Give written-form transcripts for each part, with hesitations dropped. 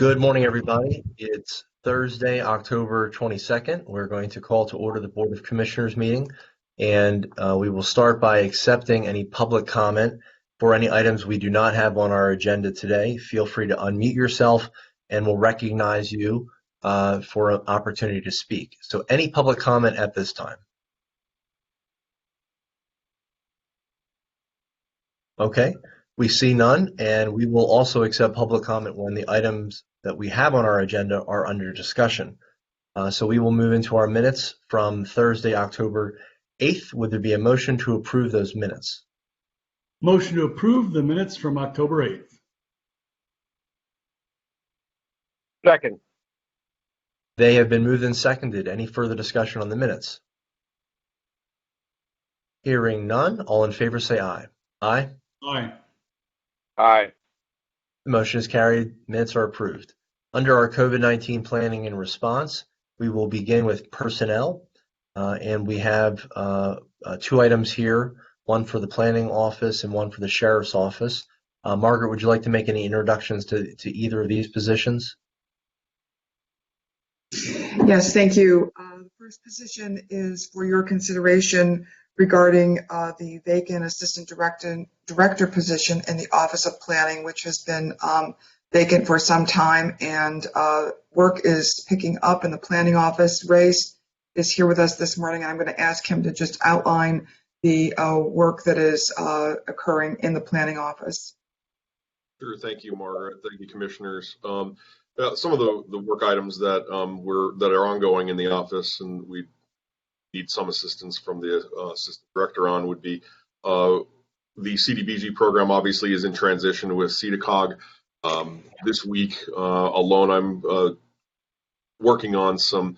Good morning, everybody. It's Thursday, October 22nd. We're going to call to order the Board of Commissioners meeting, and we will start by accepting any public comment for any items we do not have on our agenda today. Feel free to unmute yourself, and we'll recognize you for an opportunity to speak. So any public comment at this time? Okay, we see none, and we will also accept public comment when the items that we have on our agenda are under discussion. So we will move into our minutes from Thursday, October 8th. Would there be a motion to approve those minutes? Motion to approve the minutes from October 8th. Second. They have been moved and seconded. Any further discussion on the minutes? Hearing none, all in favor say aye. Aye. Aye. Aye. The motion is carried. Minutes are approved. Under our COVID-19 planning and response, we will begin with personnel, and we have two items here, one for the planning office and one for the sheriff's office. Margaret, would you like to make any introductions to either of these positions? Yes, thank you. The first position is for your consideration regarding the vacant assistant director position in the Office of Planning, which has been vacant for some time, and work is picking up in the planning office. Ray is here with us this morning. I'm going to ask him to just outline the work that is occurring in the planning office. Sure. Thank you, Margaret. Thank you, commissioners. Some of the work items that are ongoing in the office, and we need some assistance from the assistant director on, would be the CDBG program. Obviously, is in transition with CEDACOG. This week alone, I'm working on some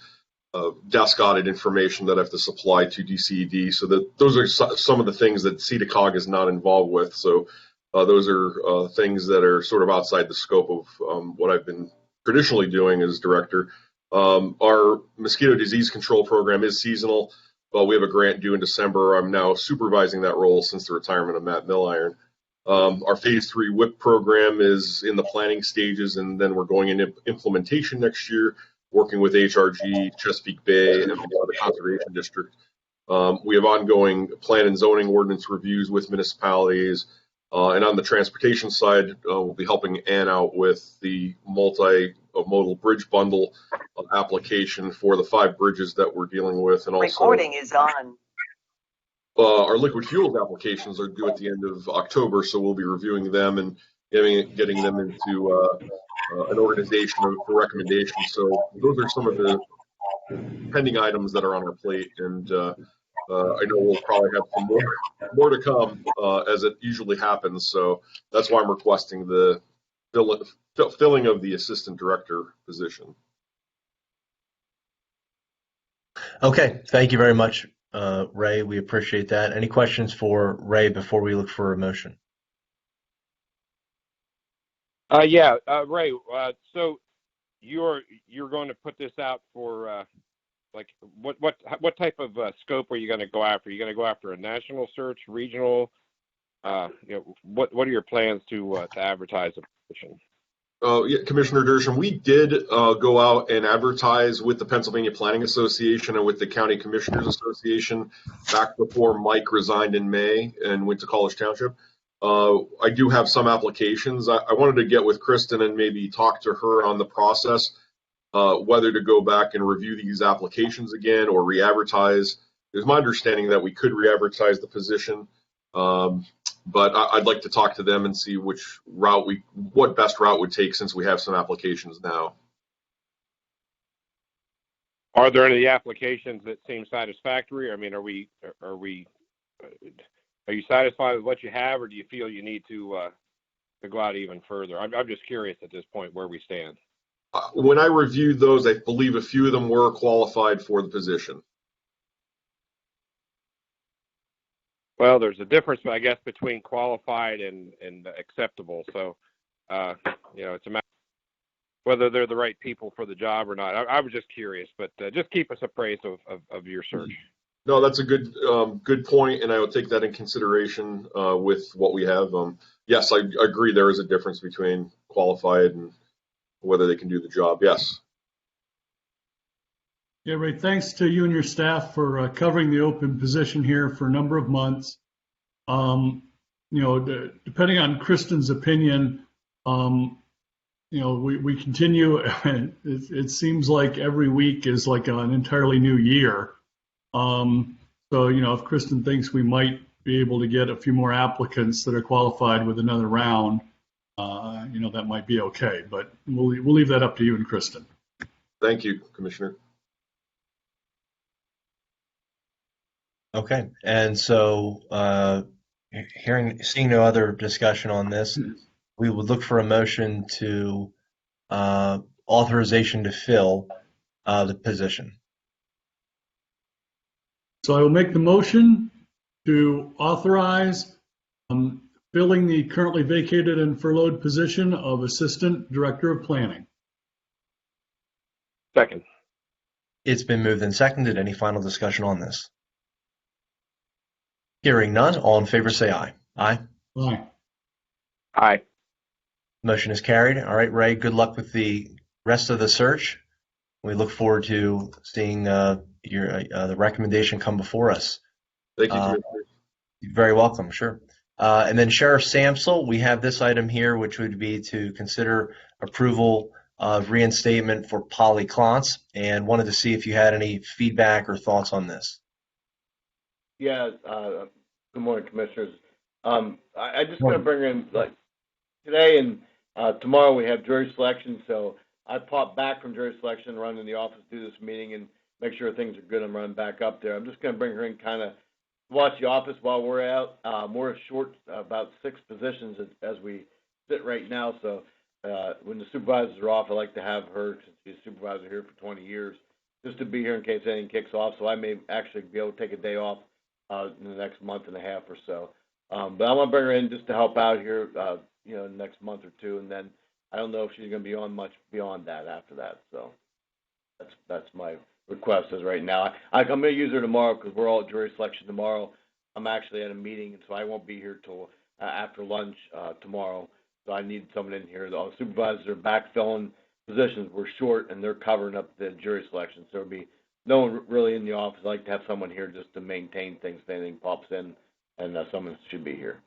desk audit information that I have to supply to DCED. So that those are some of the things that CEDACOG is not involved with. So those are things that are sort of outside the scope of what I've been traditionally doing as director. Our mosquito disease control program is seasonal, but we have a grant due in December. I'm now supervising that role since the retirement of Matt Milliron. Our phase 3 WIP program is in the planning stages, and then we're going into implementation next year, working with HRG, Chesapeake Bay, and the Conservation District. We have ongoing plan and zoning ordinance reviews with municipalities. And on the transportation side, we'll be helping Ann out with the multi-modal bridge bundle application for the 5 bridges that we're dealing with. And also, recording is on. Our liquid fuels applications are due at the end of October, so we'll be reviewing them and getting them into an organization for recommendation. So those are some of the pending items that are on our plate, and I know we'll probably have some more to come as it usually happens. So that's why I'm requesting the filling of the assistant director position. Okay, thank you very much, Ray. We appreciate that. Any questions for Ray before we look for a motion? Ray. So you're going to put this out for like what type of scope are you going to go after? Are you going to go after a national search, regional? What are your plans to advertise the position? Yeah, Commissioner Dersham, we did go out and advertise with the Pennsylvania Planning Association and with the County Commissioners Association back before Mike resigned in May and went to College Township. I do have some applications. I wanted to get with Kristen and maybe talk to her on the process, whether to go back and review these applications again or re-advertise. It's my understanding that we could re-advertise the position. But I'd like to talk to them and see what best route would take, since we have some applications now. Are there any applications that seem satisfactory? I mean, are you satisfied with what you have, or do you feel you need to go out even further? I'm just curious at this point where we stand. When I reviewed those, I believe a few of them were qualified for the position. Well, there's a difference, I guess, between qualified and acceptable. So, it's a matter of whether they're the right people for the job or not. I was just curious, but just keep us appraised of your search. No, that's a good point, and I will take that in consideration with what we have. Yes, I agree there is a difference between qualified and whether they can do the job. Yes. Yeah, Ray, thanks to you and your staff for covering the open position here for a number of months. Depending on Kristen's opinion, we continue, and it seems like every week is like an entirely new year. If Kristen thinks we might be able to get a few more applicants that are qualified with another round, that might be okay. But we'll leave that up to you and Kristen. Thank you, Commissioner. Okay, and so seeing no other discussion on this, we would look for a motion to authorization to fill the position. So I will make the motion to authorize filling the currently vacated and furloughed position of Assistant Director of Planning. Second. It's been moved and seconded. Any final discussion on this? Hearing none, all in favor say aye. Aye. Aye. Aye. Motion is carried. All right, Ray, good luck with the rest of the search. We look forward to seeing the recommendation come before us. Thank you, Commissioner. You're very welcome, sure. And then Sheriff Samsel, we have this item here, which would be to consider approval of reinstatement for Polly Klontz, and wanted to see if you had any feedback or thoughts on this. Yeah, good morning, Commissioners. I just want to bring in, today and tomorrow we have jury selection, so I popped back from jury selection, run in the office, do this meeting, and make sure things are good and run back up there. I'm just going to bring her in kind of watch the office while we're out. We're short about 6 positions as we sit right now, so when the supervisors are off, I like to have her, since she's a supervisor here for 20 years, just to be here in case anything kicks off, so I may actually be able to take a day off in the next month and a half or so. But I want to bring her in just to help out here, in the next month or two, and then I don't know if she's going to be on much beyond that after that. So that's my request as right now. I'm going to use her tomorrow because we're all at jury selection tomorrow. I'm actually at a meeting, and so I won't be here till after lunch tomorrow. So I need someone in here. The supervisors are backfilling positions. We're short, and they're covering up the jury selection. So there'll be no one really in the office. I like to have someone here just to maintain things if anything pops in, and someone should be here.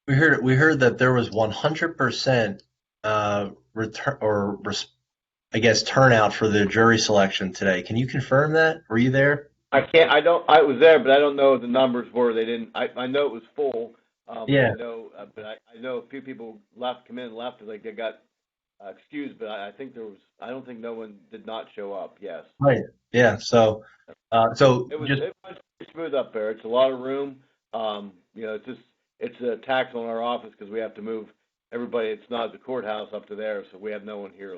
We heard that there was 100% turnout for the jury selection today. Can you confirm that? Were you there? I was there, but I don't know what the numbers were. They didn't. I know it was full. Yeah. I know a few people came in and left, like they got excused, but I don't think no one did not show up. Yes. Right. Yeah. So it was pretty smooth up there. It's a lot of room. It's a tax on our office because we have to move everybody. It's not the courthouse up to there, so we have no one here.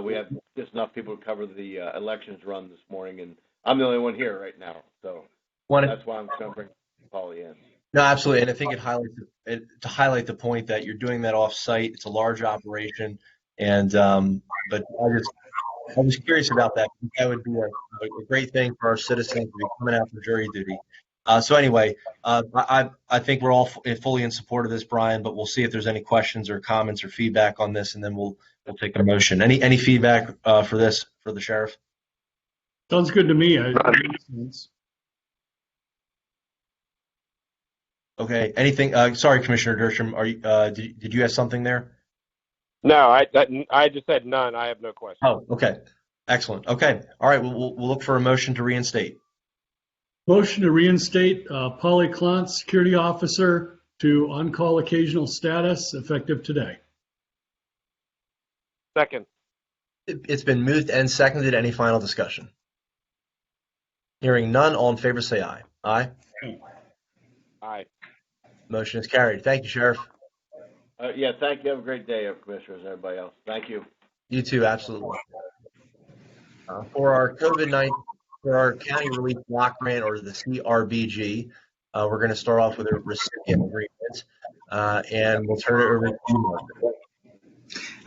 We have just enough people to cover the elections run this morning, and I'm the only one here right now. So that's why I'm going to bring Polly in. No, absolutely, and I think to highlight the point that you're doing that off-site. It's a large operation, and but I was curious about that. That would be a great thing for our citizens to be coming out for jury duty. So anyway, I think we're all fully in support of this, Brian, but we'll see if there's any questions or comments or feedback on this, and then we'll take a motion. Any feedback for this for the sheriff? Sounds good to me. Okay. Anything? Sorry, Commissioner Dersham. Are you? Did you have something there? No, I just said none. I have no questions. Oh, okay. Excellent. Okay. All right. We'll look for a motion to reinstate. Motion to reinstate Polly Klontz, security officer, to on-call occasional status effective today. Second. It's been moved and seconded. Any final discussion? Hearing none, all in favor say aye. Aye. Aye. Motion is carried. Thank you, Sheriff. Yeah, thank you. Have a great day, Commissioners and everybody else. Thank you. You too, absolutely. For our COVID-19, for our county relief block grant, or the CRBG, we're going to start off with a recipient agreement, and we'll turn it over to you, Margaret.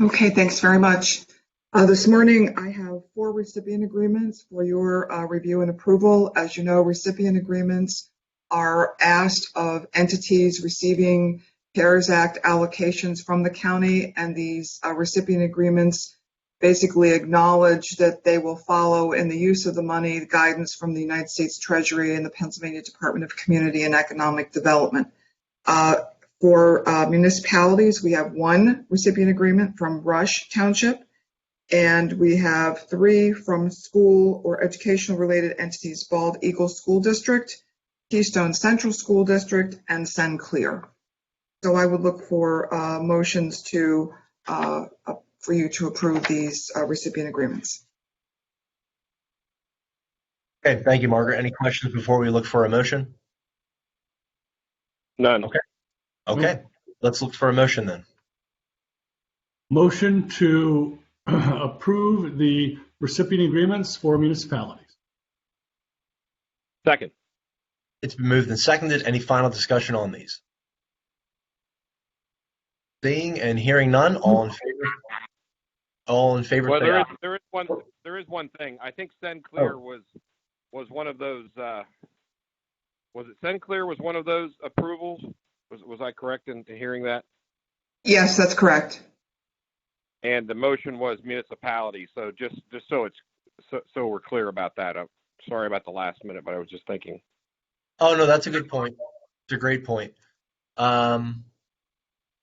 Okay, thanks very much. This morning, I have 4 recipient agreements for your review and approval. As you know, recipient agreements are asked of entities receiving CARES Act allocations from the county, and these recipient agreements basically acknowledge that they will follow in the use of the money guidance from the United States Treasury and the Pennsylvania Department of Community and Economic Development. For municipalities, we have one recipient agreement from Rush Township, and we have 3 from school or educational related entities: Bald Eagle School District, Keystone Central School District, and SendClear. So I would look for motions to for you to approve these recipient agreements. Okay, thank you, Margaret. Any questions before we look for a motion? None. Okay, let's look for a motion then. Motion to approve the recipient agreements for municipalities. Second. It's been moved and seconded. Any final discussion on these? Seeing and hearing none, all in favor? All in favor, Well, say aye. there is one thing. I think SendClear was one of those. Was it SendClear was one of those approvals? Was I correct in hearing that? Yes, that's correct. And the motion was municipality. So just so we're clear about that. I'm sorry about the last minute, but I was just thinking. Oh, no, that's a good point. It's a great point.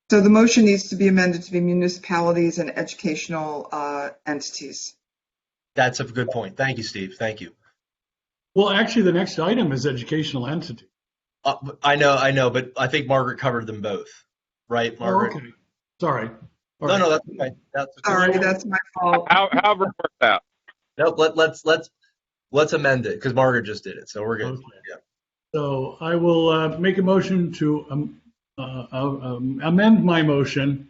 So the motion needs to be amended to be municipalities and educational entities. That's a good point. Thank you, Steve. Thank you. Well, actually, the next item is educational entity. I know, but I think Margaret covered them both. Right, Margaret? Oh, okay. Sorry. All No, right. no, that's okay. That's okay. Sorry, that's my fault. However it worked out. Nope, let's amend it because Margaret just did it, so we're good. Okay. Yeah. So I will make a motion to amend my motion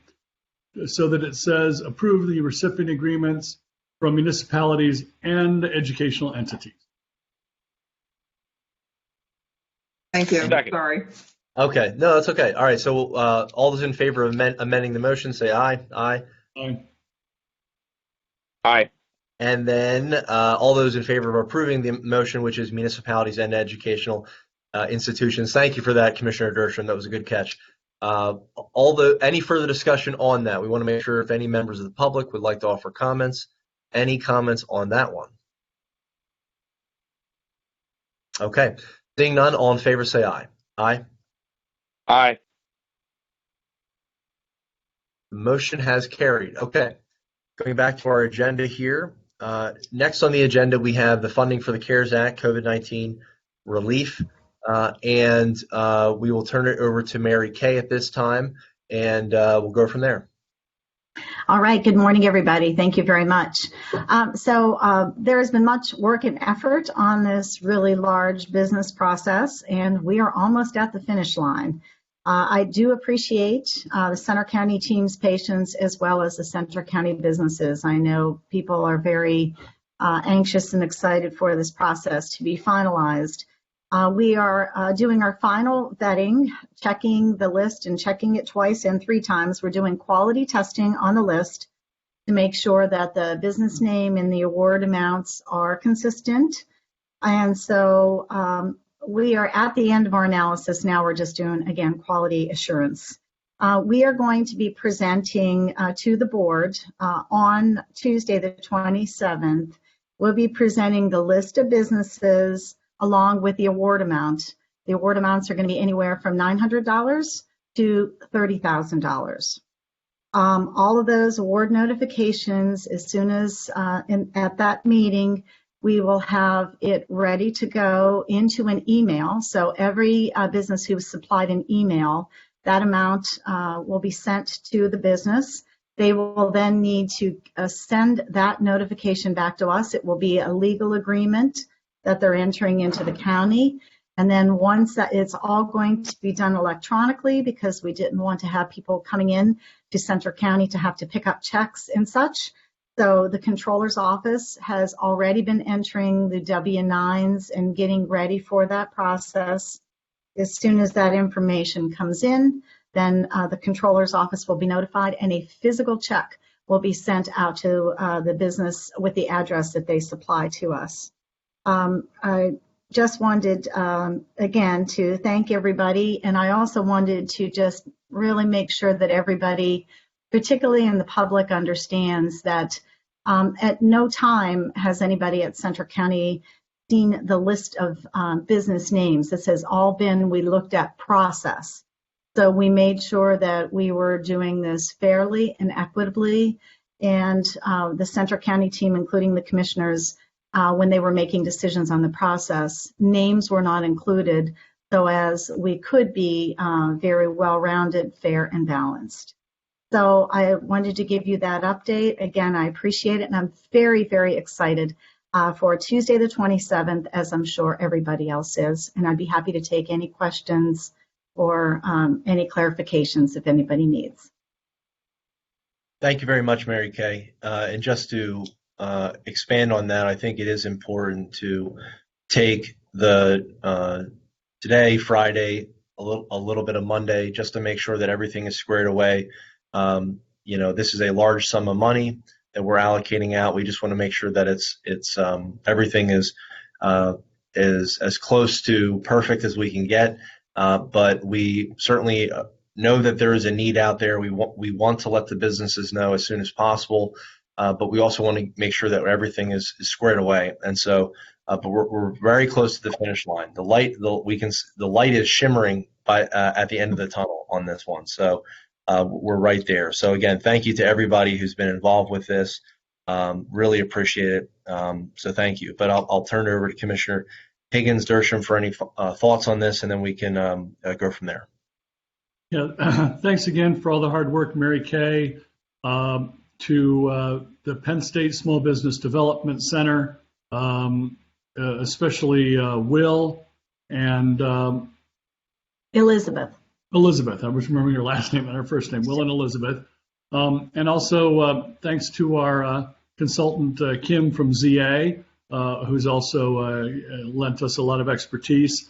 so that it says approve the recipient agreements from municipalities and educational entities. Thank you. Second. Sorry. Okay, no, that's okay. All right, so all those in favor of amending the motion, say aye. Aye. Aye. Aye. And then all those in favor of approving the motion, which is municipalities and educational institutions. Thank you for that, Commissioner Dershowitz. That was a good catch. Any further discussion on that? We want to make sure if any members of the public would like to offer comments. Any comments on that one? Okay, seeing none, all in favor say aye. Aye. Aye. The motion has carried. Okay, going back to our agenda here. Next on the agenda, we have the funding for the CARES Act COVID-19 relief. And we will turn it over to Mary Kay at this time, and we'll go from there. All right. Good morning, everybody. Thank you very much. There has been much work and effort on this really large business process, and we are almost at the finish line. I do appreciate the Centre County team's patience as well as the Centre County businesses. I know people are very anxious and excited for this process to be finalized. We are doing our final vetting, checking the list and checking it twice and 3 times. We're doing quality testing on the list to make sure that the business name and the award amounts are consistent. And so we are at the end of our analysis. Now we're just doing, again, quality assurance. We are going to be presenting to the board on Tuesday, the 27th. We'll be presenting the list of businesses along with the award amount. The award amounts are going to be anywhere from $900 to $30,000. All of those award notifications, as soon as at that meeting, we will have it ready to go into an email. So every business who supplied an email, that amount will be sent to the business. They will then need to send that notification back to us. It will be a legal agreement that they're entering into the county. And then once that, it's all going to be done electronically because we didn't want to have people coming in to Centre County to have to pick up checks and such. So the controller's office has already been entering the W-9s and getting ready for that process. As soon as that information comes in, then the controller's office will be notified and a physical check will be sent out to the business with the address that they supply to us. I just wanted, again, to thank everybody, and I also wanted to just really make sure that everybody, particularly in the public, understands that at no time has anybody at Central County seen the list of business names. This has all been, we looked at process. So we made sure that we were doing this fairly and equitably. And the Central County team, including the commissioners, when they were making decisions on the process, names were not included, so as we could be very well-rounded, fair, and balanced. So I wanted to give you that update. Again, I appreciate it, and I'm very, very excited for Tuesday the 27th, as I'm sure everybody else is. And I'd be happy to take any questions or any clarifications if anybody needs. Thank you very much, Mary Kay. And just to expand on that, I think it is important to take the today, Friday, a little bit of Monday, just to make sure that everything is squared away. This is a large sum of money that we're allocating out. We just want to make sure that it's everything is as close to perfect as we can get. But we certainly know that there is a need out there. We want to let the businesses know as soon as possible, but we also want to make sure that everything is squared away. And so, but we're very close to the finish line. The light is shimmering at the end of the tunnel on this one. So we're right there. So again, thank you to everybody who's been involved with this. Really appreciate it. So thank you. But I'll turn it over to Commissioner Higgins Dersham for any thoughts on this, and then we can go from there. Yeah, thanks again for all the hard work, Mary Kay, to the Penn State Small Business Development Center, especially Will and Elizabeth. Elizabeth. I was remembering your last name and her first name, Will and Elizabeth. And also thanks to our consultant, Kim from ZA, who's also lent us a lot of expertise.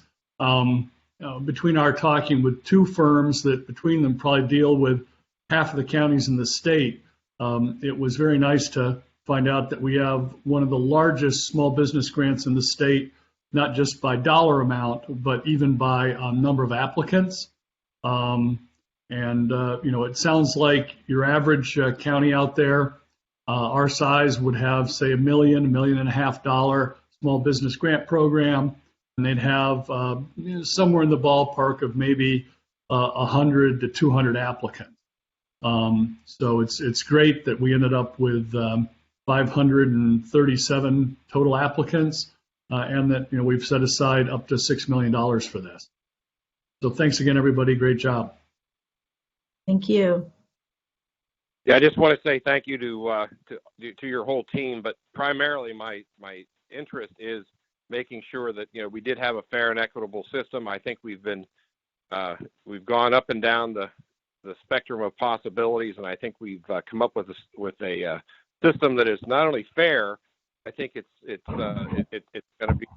Between our talking with two firms that between them probably deal with half of the counties in the state, it was very nice to find out that we have one of the largest small business grants in the state, not just by dollar amount, but even by number of applicants. It sounds like your average county out there, our size, would have, say, $1 million, $1.5 million small business grant program, and they'd have somewhere in the ballpark of maybe 100 to 200 applicants. So it's great that we ended up with 537 total applicants, and that we've set aside up to $6 million for this. So thanks again, everybody. Great job. Thank you. Yeah, I just want to say thank you to your whole team, but primarily my interest is making sure that we did have a fair and equitable system. I think we've gone up and down the spectrum of possibilities, and I think we've come up with a system that is not only fair. I think it's going to be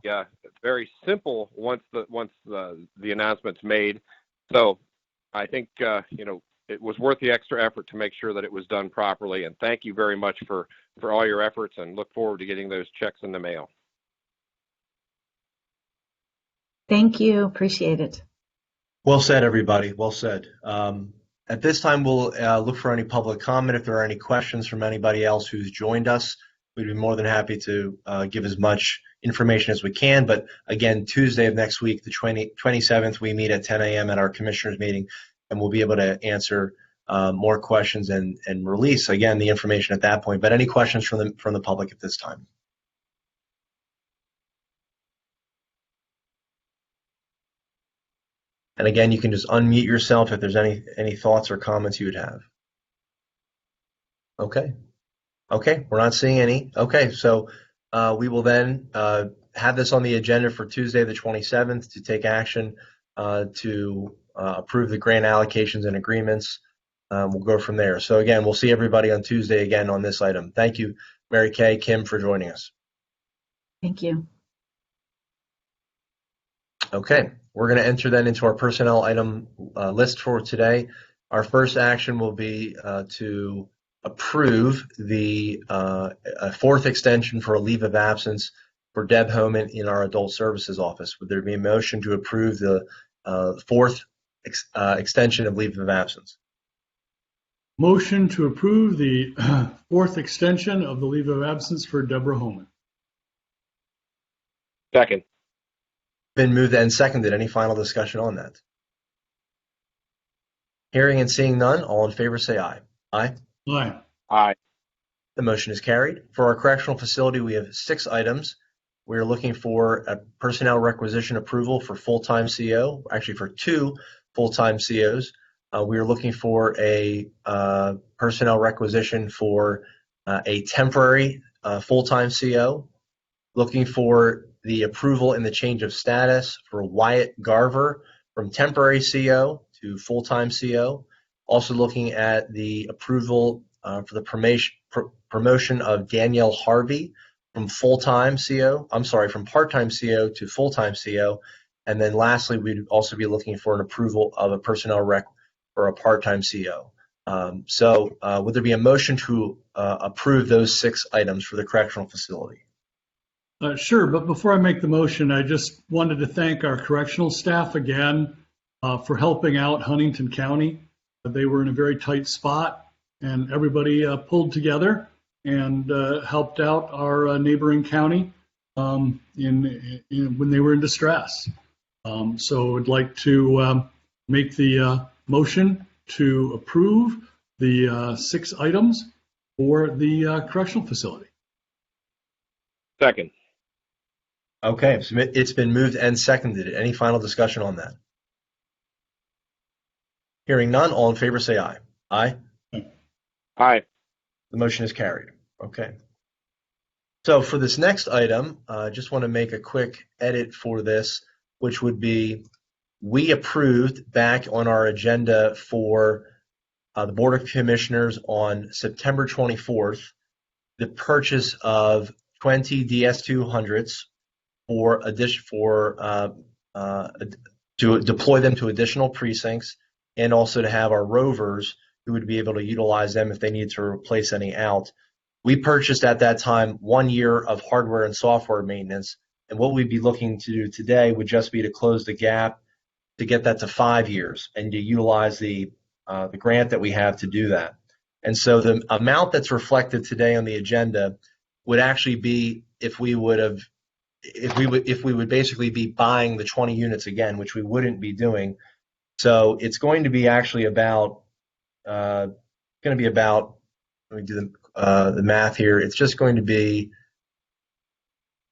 very simple once the announcement's made. So I think it was worth the extra effort to make sure that it was done properly. And thank you very much for all your efforts, and look forward to getting those checks in the mail. Thank you. Appreciate it. Well said, everybody. Well said. At this time, we'll look for any public comment. If there are any questions from anybody else who's joined us, we'd be more than happy to give as much information as we can. But again, Tuesday of next week, the 27th, we meet at 10 a.m. at our commissioners meeting, and we'll be able to answer more questions and release, again, the information at that point. But any questions from the public at this time? And again, you can just unmute yourself if there's any thoughts or comments you would have. Okay, we're not seeing any. Okay, so we will then have this on the agenda for Tuesday the 27th to take action to approve the grant allocations and agreements. We'll go from there. So again, we'll see everybody on Tuesday again on this item. Thank you, Mary Kay, Kim, for joining us. Thank you. Okay, we're going to enter then into our personnel item list for today. Our first action will be to approve the fourth extension for a leave of absence for Deb Homan in our adult services office. Would there be a motion to approve the fourth extension of leave of absence. Motion to approve the fourth extension of the leave of absence for Deborah Homan. Second. Been moved and seconded. Any final discussion on that? Hearing and seeing none, all in favor say aye. Aye. Aye. Aye. The motion is carried. For our correctional facility, we have 6 items. We're looking for a personnel requisition approval for full-time CO, actually for 2 full-time COs. We are looking for a personnel requisition for a temporary full-time CO. Looking for the approval and the change of status for Wyatt Garver from temporary CO to full-time CO. Also looking at the approval for the promotion of Danielle Harvey from part-time CO to full-time CO. And then lastly, we'd also be looking for an approval of a personnel rec for a part-time CO. Would there be a motion to approve those 6 items for the correctional facility? Sure, but before I make the motion, I just wanted to thank our correctional staff again for helping out Huntington County. They were in a very tight spot, and everybody pulled together and helped out our neighboring county when they were in distress. So I'd like to make the motion to approve the 6 items for the correctional facility. Second. Okay, so it's been moved and seconded. Any final discussion on that? Hearing none, all in favor say aye. Aye. Aye. The motion is carried. Okay. So for this next item, I just want to make a quick edit for this, which would be we approved back on our agenda for the Board of Commissioners on September 24th the purchase of 20 DS200s to deploy them to additional precincts, and also to have our rovers who would be able to utilize them if they need to replace any out. We purchased at that time 1 year of hardware and software maintenance, and what we'd be looking to do today would just be to close the gap to get that to 5 years and to utilize the grant that we have to do that. And so the amount that's reflected today on the agenda would actually be if we would basically be buying the 20 units again, which we wouldn't be doing. So it's going to be actually about let me do the math here. It's just going to be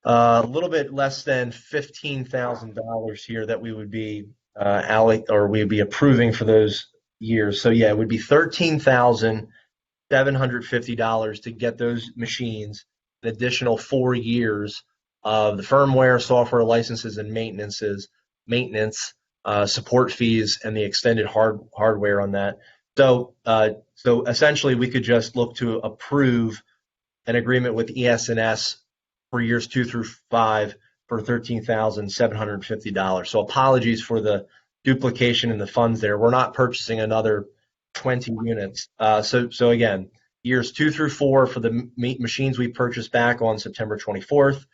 a little bit less than $15,000 here that we would be we'd be approving for those years. So yeah, it would be $13,750 to get those machines, an additional 4 years of the firmware, software licenses, and maintenance, support fees, and the extended hardware on that. So essentially, we could just look to approve an agreement with ES&S for years 2 through 5 for $13,750. So apologies for the duplication in the funds there. We're not purchasing another 20 units. So again, years 2 through 4 for the machines we purchased back on September 24th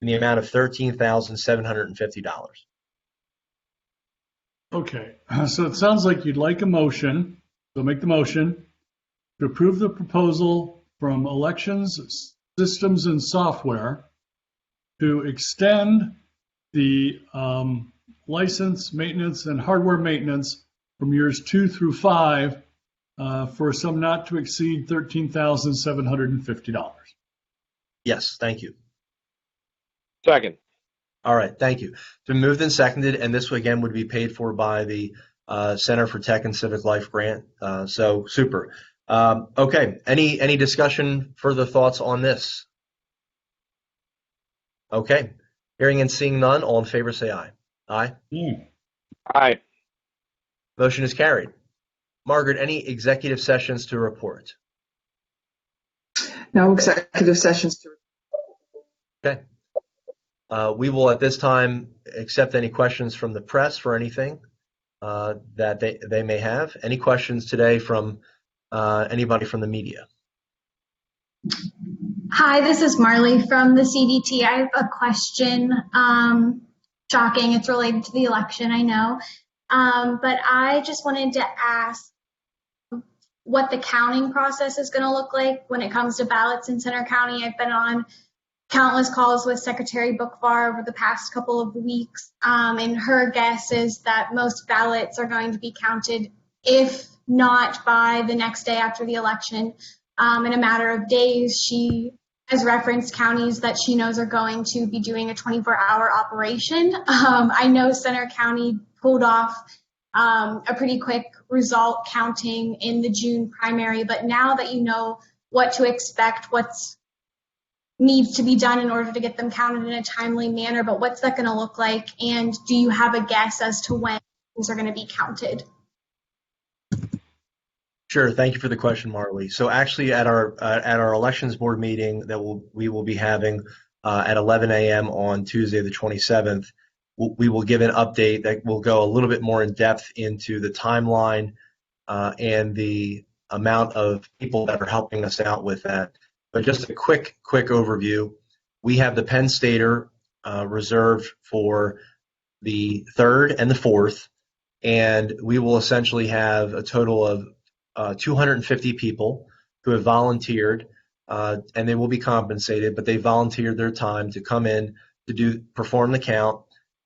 in the amount of $13,750. Okay, so it sounds like you'd like a motion. So make the motion to approve the proposal from Elections, Systems, and Software to extend the license, maintenance, and hardware maintenance from years 2 through 5 for a sum not to exceed $13,750. Yes, thank you. Second. All right, thank you. It's been moved and seconded, and this again would be paid for by the Center for Tech and Civic Life grant. So super. Okay, any discussion, further thoughts on this? Okay, hearing and seeing none, all in favor say aye. Aye. Aye. Motion is carried. Margaret, any executive sessions to report? No executive sessions to Okay. We will at this time accept any questions from the press for anything that they may have. Any questions today from anybody from the media? Hi, this is Marley from the CDT. I have a question. Shocking, it's related to the election, I know. But I just wanted to ask what the counting process is going to look like when it comes to ballots in Center County. I've been on countless calls with Secretary Bookvar over the past couple of weeks, and her guess is that most ballots are going to be counted, if not by the next day after the election, in a matter of days. She has referenced counties that she knows are going to be doing a 24-hour operation. I know Center County pulled off a pretty quick result counting in the June primary, but now that you know what to expect, what's needs to be done in order to get them counted in a timely manner, but what's that going to look like? And do you have a guess as to when things are going to be counted? Sure. Thank you for the question, Marley. So actually at our elections board meeting that we will be having at 11 a.m. on Tuesday, the 27th, we will give an update that will go a little bit more in depth into the timeline and the amount of people that are helping us out with that. But just a quick overview. We have the Penn Stater reserved for the 3rd and the 4th, and we will essentially have a total of 250 people who have volunteered, and they will be compensated, but they volunteered their time to come in to perform the count,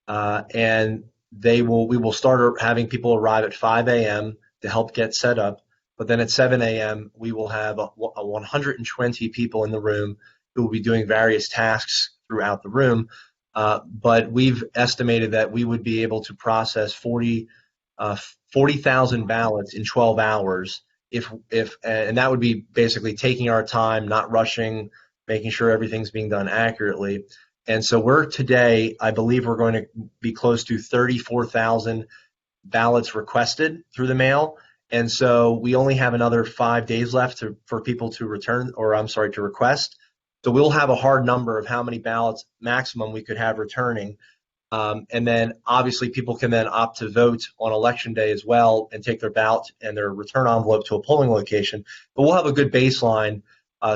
and we will start having people arrive at 5 a.m. to help get set up. But then at 7 a.m., we will have 120 people in the room who will be doing various tasks throughout the room. But we've estimated that we would be able to process 40,000 ballots in 12 hours, and that would be basically taking our time, not rushing, making sure everything's being done accurately. And so today, I believe we're going to be close to 34,000 ballots requested through the mail. And so we only have another 5 days left for people to request. So we'll have a hard number of how many ballots maximum we could have returning. And then obviously people can then opt to vote on election day as well and take their ballot and their return envelope to a polling location. But we'll have a good baseline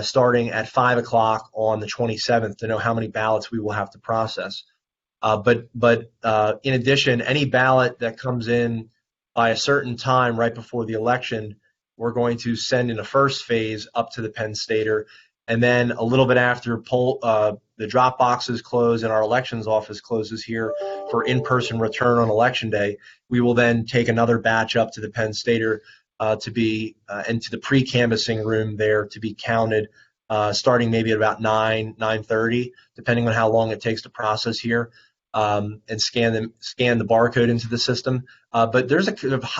starting at 5 o'clock on the 27th to know how many ballots we will have to process. But in addition, any ballot that comes in by a certain time right before the election, we're going to send in a first phase up to the Penn Stater. And then a little bit after the drop boxes close and our elections office closes here for in-person return on election day, we will then take another batch up to the Penn Stater to be into the pre-canvassing room there to be counted starting maybe at about 9:30, depending on how long it takes to process here. And scan the barcode into the system. But there's a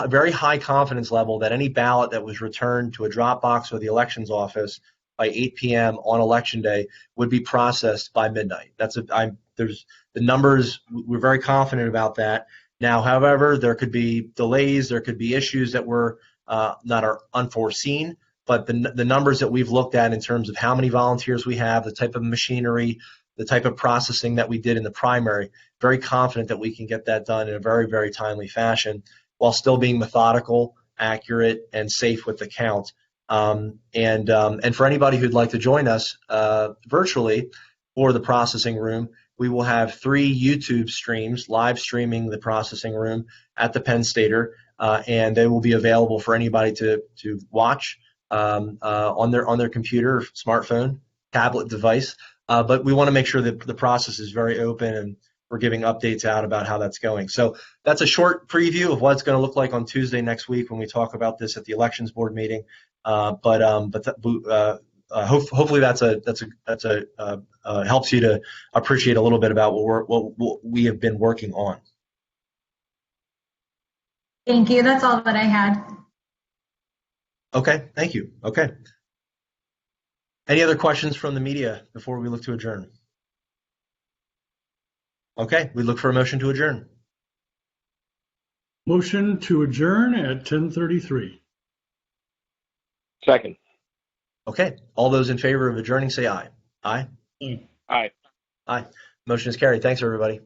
very high confidence level that any ballot that was returned to a drop box or the elections office by 8 p.m. on election day would be processed by midnight. There's the numbers. We're very confident about that. Now, however, there could be delays. There could be issues that were not unforeseen. But the numbers that we've looked at in terms of how many volunteers we have, the type of machinery, the type of processing that we did in the primary, very confident that we can get that done in a very, very timely fashion while still being methodical, accurate, and safe with the count. And for anybody who'd like to join us virtually for the processing room, we will have 3 YouTube streams live streaming the processing room at the Penn Stater, and they will be available for anybody to watch on their computer, smartphone, tablet device. But we want to make sure that the process is very open and we're giving updates out about how that's going. So that's a short preview of what it's going to look like on Tuesday next week when we talk about this at the elections board meeting. Hopefully that helps you to appreciate a little bit about what we have been working on. Thank you. That's all that I had. Okay, thank you. Okay. Any other questions from the media before we look to adjourn? Okay, we look for a motion to adjourn. Motion to adjourn at 10:33. Second. Okay, all those in favor of adjourning say aye. Aye? Aye. Aye. Motion is carried. Thanks, everybody.